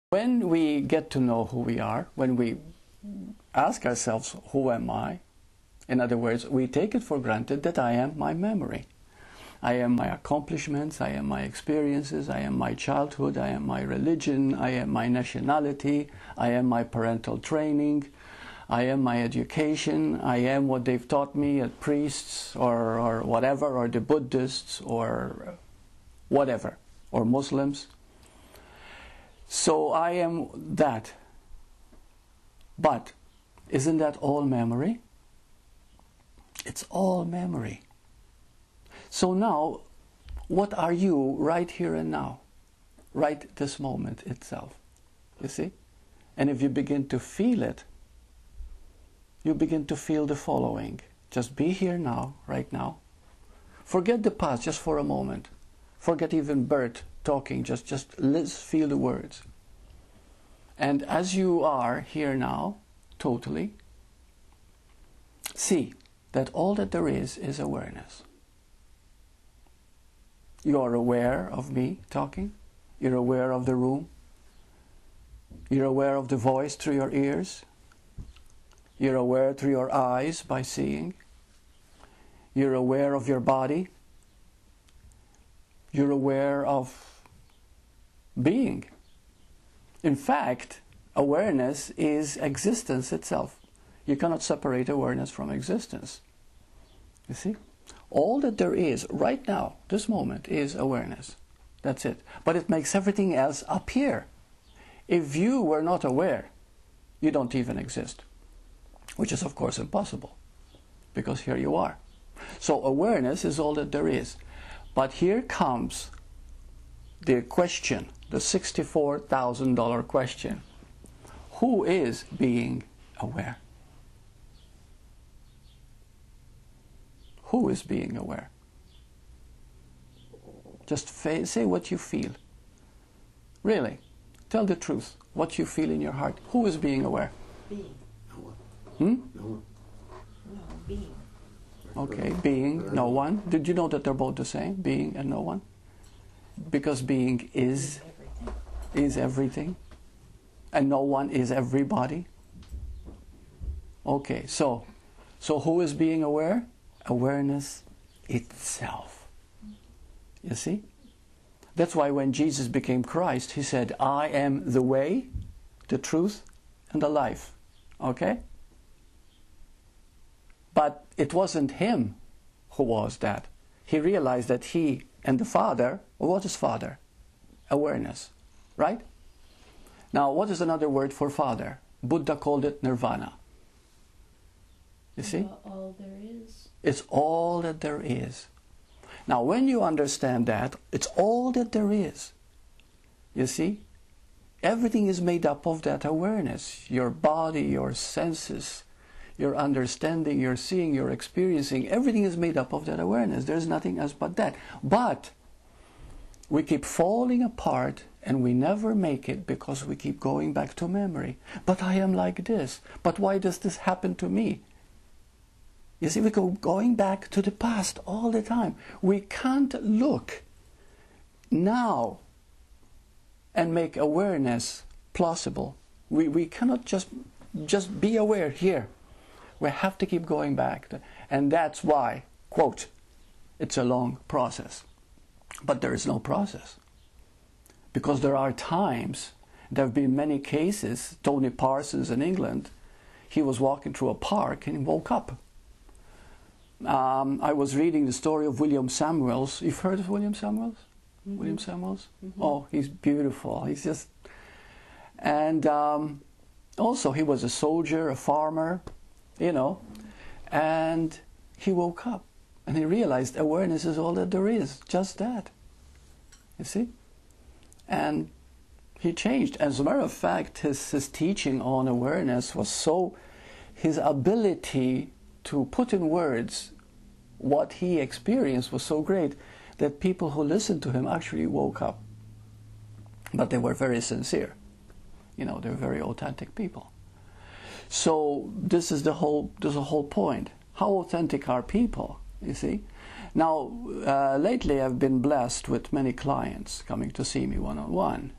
When we get to know who we are, when we ask ourselves, who am I? In other words, we take it for granted that I am my memory. I am my accomplishments, I am my experiences, I am my childhood, I am my religion, I am my nationality, I am my parental training, I am my education, I am what they've taught me at priests or whatever, or the Buddhists or whatever, or Muslims. So I am that. But isn't that all memory? It's all memory. So now, what are you right here and now? Right this moment itself. You see? And if you begin to feel it, you begin to feel the following. Just be here now, right now. Forget the past just for a moment. Forget even Burt talking, just let's feel the words. And as you are here now, totally, see that all that there is awareness. You are aware of me talking. You're aware of the room. You're aware of the voice through your ears. You're aware through your eyes by seeing. You're aware of your body. You're aware of being. In fact, awareness is existence itself. You cannot separate awareness from existence. You see? All that there is right now, this moment, is awareness. That's it. But it makes everything else appear. If you were not aware, you don't even exist. Which is of course impossible. Because here you are. So awareness is all that there is. But here comes the question, the $64,000 question. Who is being aware? Who is being aware? Just say what you feel. Really, tell the truth. What you feel in your heart. Who is being aware? Being. Hmm? No one. No, being. Okay, being, no one. Did you know that they're both the same? Being and no one? Because being is everything. And no one is everybody. Okay, so who is being aware? Awareness itself. You see? That's why when Jesus became Christ, he said, I am the way, the truth, and the life. Okay? But it wasn't him who was that. He realized that he and the Father, well, what is Father? Awareness. Right? Now, what is another word for Father? Buddha called it nirvana. You see? All there is. It's all that there is. Now, when you understand that, it's all that there is. You see? Everything is made up of that awareness. Your body, your senses, your understanding, your seeing, your experiencing, everything is made up of that awareness. There's nothing else but that. But we keep falling apart and we never make it because we keep going back to memory. But I am like this. But why does this happen to me? You see, we go going back to the past all the time. We can't look now and make awareness plausible. We cannot just be aware here. We have to keep going back. And that's why, quote, it's a long process. But there is no process. Because there are times, there have been many cases, Tony Parsons in England, he was walking through a park and he woke up. I was reading the story of William Samuels. You've heard of William Samuels? Mm-hmm. William Samuels? Mm-hmm. Oh, he's beautiful. He's just... And also he was a soldier, a farmer, you know. And he woke up and he realized awareness is all that there is. Just that. You see? And he changed. As a matter of fact, his teaching on awareness was so... His ability to put in words what he experienced was so great that people who listened to him actually woke up. But they were very sincere. You know, they were very authentic people. So this is the whole point. How authentic are people, you see? Now, lately I've been blessed with many clients coming to see me one-on-one.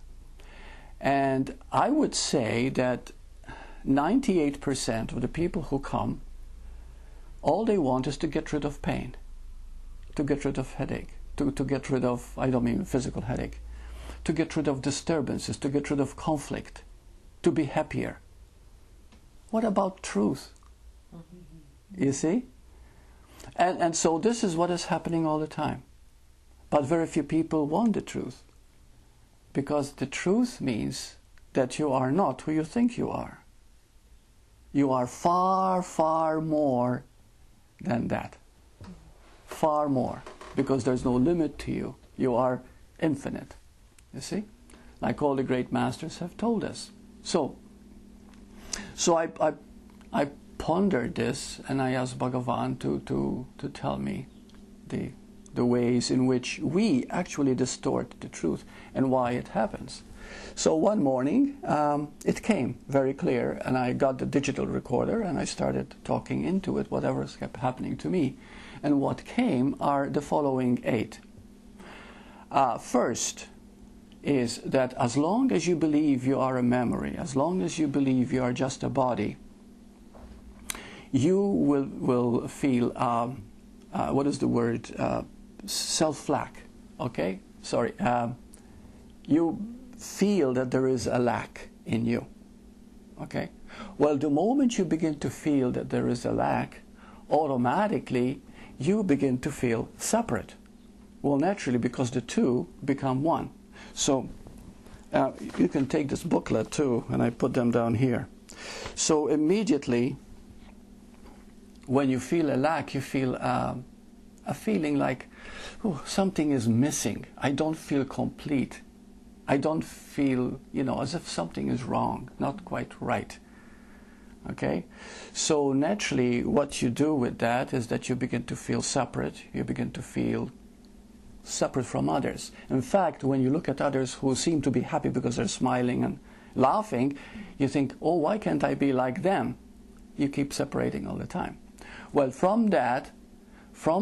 And I would say that 98% of the people who come, all they want is to get rid of pain, to get rid of headache, to get rid of, I don't mean physical headache, to get rid of disturbances, to get rid of conflict, to be happier. What about truth? You see? And so this is what is happening all the time. But very few people want the truth. Because the truth means that you are not who you think you are. You are far, far more than that. Far more. Because there's no limit to you. You are infinite. You see? Like all the great masters have told us. So I pondered this, and I asked Bhagavan to tell me the ways in which we actually distort the truth and why it happens. So one morning it came very clear, and I got the digital recorder and I started talking into it, whatever kept happening to me. And what came are the following 8. First is that as long as you believe you are a memory, as long as you believe you are just a body, you will feel, what is the word, self-lack, okay? Sorry. You feel that there is a lack in you, okay? Well, the moment you begin to feel that there is a lack, automatically you begin to feel separate. Well, naturally, because the two become one. So you can take this booklet too, and I put them down here. So immediately, when you feel a lack, you feel a feeling like, oh, something is missing. I don't feel complete. I don't feel, as if something is wrong, not quite right. Okay? So naturally, what you do with that is that you begin to feel separate. You begin to feel separate from others. In fact, when you look at others who seem to be happy because they're smiling and laughing, you think, oh, why can't I be like them? You keep separating all the time. Well, from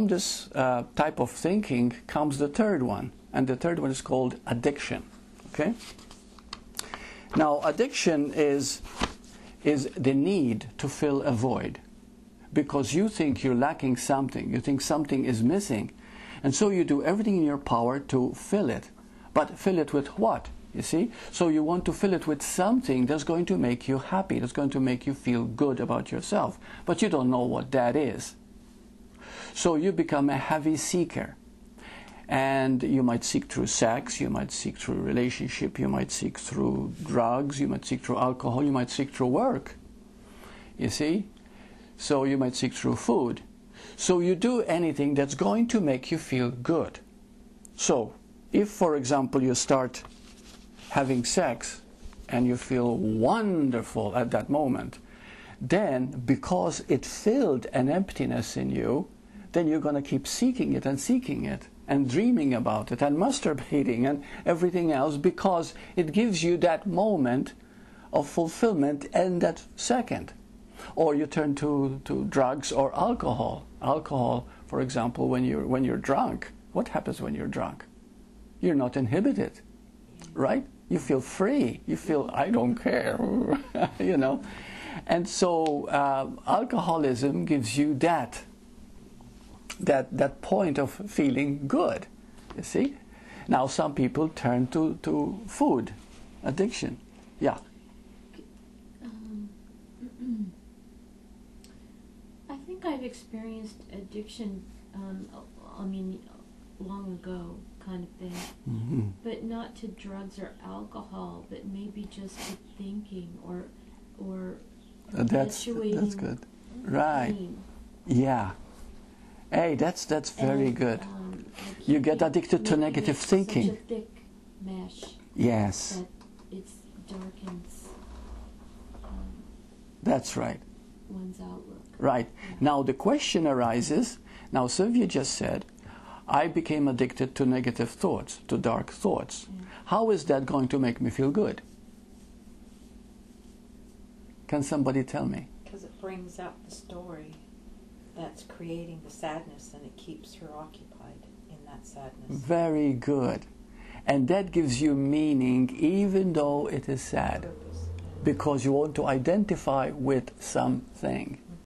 this type of thinking comes the third one, and the third one is called addiction. Okay? Now, addiction is the need to fill a void, because you think you're lacking something, you think something is missing, and so you do everything in your power to fill it. But fill it with what? You see? So you want to fill it with something that's going to make you happy, that's going to make you feel good about yourself. But you don't know what that is. So you become a heavy seeker. And you might seek through sex, you might seek through relationship, you might seek through drugs, you might seek through alcohol, you might seek through work. You see? So you might seek through food. So you do anything that's going to make you feel good. So if, for example, you start having sex and you feel wonderful at that moment, then because it filled an emptiness in you, then you're going to keep seeking it and dreaming about it and masturbating and everything else, because it gives you that moment of fulfillment in that second. Or you turn to drugs or alcohol. Alcohol, for example, when you're drunk. What happens when you're drunk? You're not inhibited, right? You feel free. You feel, I don't care, And so alcoholism gives you that point of feeling good, you see? Now some people turn to food addiction. Yeah. I think I've experienced addiction, long ago kind of thing. Mm-hmm. But not to drugs or alcohol, but maybe just to thinking or that's good. Right. pain. Yeah. Hey, that's very good. You get addicted to negative thinking. Such a thick mesh. Yes. That it darkens That's right. one's outlook. Right. Now the question arises, now Sylvia just said, I became addicted to negative thoughts, to dark thoughts. Yeah. How is that going to make me feel good? Can somebody tell me? Because it brings out the story that's creating the sadness, and it keeps her occupied in that sadness. Very good. And that gives you meaning even though it is sad, Purpose. because you want to identify with something.